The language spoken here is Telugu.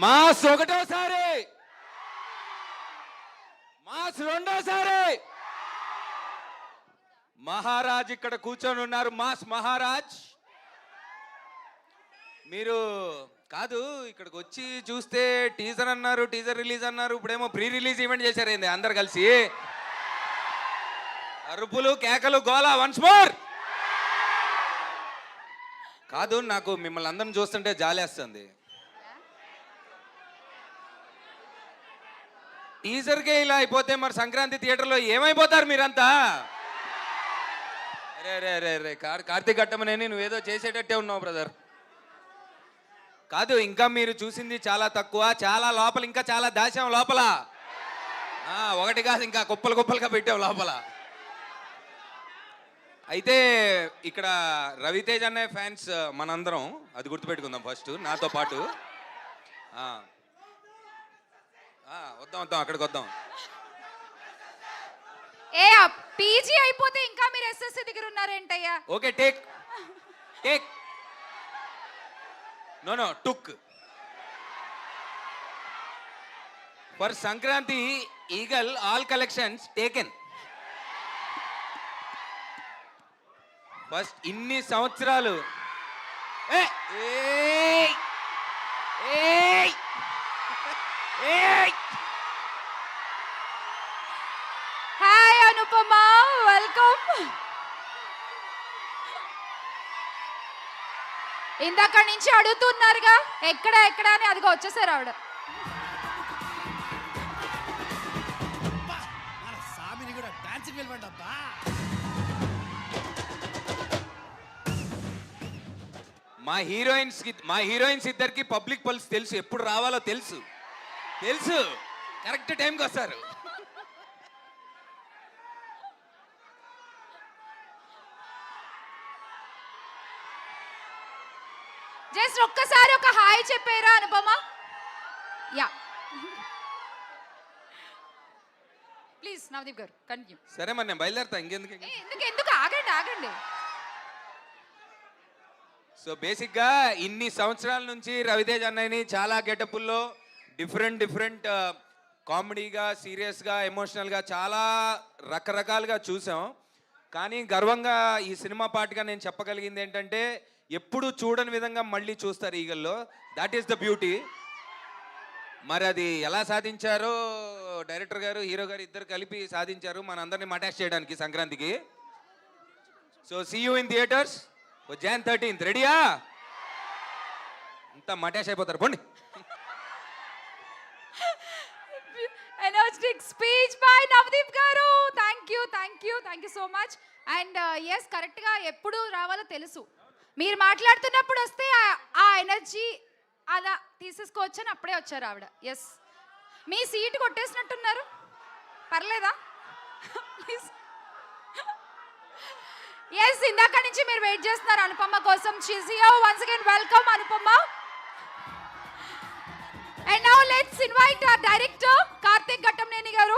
మాస్ ఒకటోసారి, మాస్ రెండోసారి. మహారాజ్ ఇక్కడ కూర్చొని ఉన్నారు. మాస్ మహారాజ్ మీరు కాదు, ఇక్కడికి వచ్చి చూస్తే టీజర్ అన్నారు, టీజర్ రిలీజ్ అన్నారు, ఇప్పుడేమో ప్రీ రిలీజ్ ఈవెంట్ చేశారేంది అందరు కలిసి? అరుపులు కేకలు గోల వన్స్ మోర్. కాదు, నాకు మిమ్మల్ని అందరం చూస్తుంటే జాలేస్తుంది. టీజర్కే ఇలా అయిపోతే మరి సంక్రాంతి థియేటర్లో ఏమైపోతారు మీరంతా? రే రే రే రే కార్తీక్ ఘట్టమనేని నువ్వేదో చేసేటట్టే ఉన్నావు బ్రదర్. కాదు, ఇంకా మీరు చూసింది చాలా తక్కువ, చాలా లోపల ఇంకా చాలా దాశాం లోపల. ఒకటి కాదు, ఇంకా కుప్పలు కుప్పలుగా పెట్టావు లోపల. అయితే ఇక్కడ రవితేజ్ అనే ఫ్యాన్స్ మనందరం, అది గుర్తుపెట్టుకుందాం ఫస్ట్ నాతో పాటు. వద్దాం అక్కడికి వద్దాం. ఏ పీజీ అయిపోతే ఇంకా మీరు ఎస్ఎస్సి దగ్గర ఉన్నారేంటయ్యా? Okay, take take no took for Sankranti eagle all collections taken. First ఇన్ని సంవత్సరాలు హాయ్ అనుపమ, వెల్కమ్. ఇందాక నుంచి అడుగుతున్నారుగా ఎక్కడ ఎక్కడ అని, అదిగో వచ్చేసారు ఆవిడ. మా హీరోయిన్స్ ఇద్దరికి పబ్లిక్ పల్స్ తెలుసు, ఎప్పుడు రావాలో తెలుసు, కరెక్ట్ టైంకి వస్తారు. జస్ట్ ఒక్కసారి ఒక హాయ్ చెప్పారా అనుపమ? యా ప్లీజ్ నవదీప్ గారు కంటిన్యూ. సరే మరి నేను బయలుదేరుతా. ఇంకెందుకు ఎందుకు ఆగండి. సో బేసిక్గా ఇన్ని సంవత్సరాల నుంచి రవితేజ్ అన్నయ్యని చాలా గెటప్పుల్లో డిఫరెంట్ కామెడీగా, సీరియస్గా, ఎమోషనల్గా చాలా రకరకాలుగా చూసాం. కానీ గర్వంగా ఈ సినిమా పార్ట్గా నేను చెప్పగలిగింది ఏంటంటే, ఎప్పుడు చూడని విధంగా మళ్ళీ చూస్తారు ఈగల్లో. That is the beauty. మరి అది ఎలా సాధించారో డైరెక్టర్ గారు, హీరో గారు ఇద్దరు కలిపి సాధించారు మనందరినీ మటాష్ చేయడానికి సంక్రాంతికి. So see you in theatres Jan 13th. రెడీయా? అంతా మటాష్ అయిపోతారు పోండి. ఎనర్జెటిక్ స్పీచ్ బై నవదీప్ గారు. Thank you so much. And yes, కరెక్ట్గా ఎప్పుడు రావాలో తెలుసు. మీరు మాట్లాడుతున్నప్పుడు వస్తే ఆ ఎనర్జీ అలా తీసేసుకోవచ్చని అప్పుడే వచ్చారు ఆవిడ. ఎస్, మీ సీట్ కొట్టేసినట్టున్నారు, పర్లేదా? ప్లీజ్. ఎస్, ఇందాక నుంచి మీరు వెయిట్ చేస్తున్నారు అనుపమ కోసం. Once again welcome Anupama. And now let's invite our director Karthik Ghattamaneni గారు.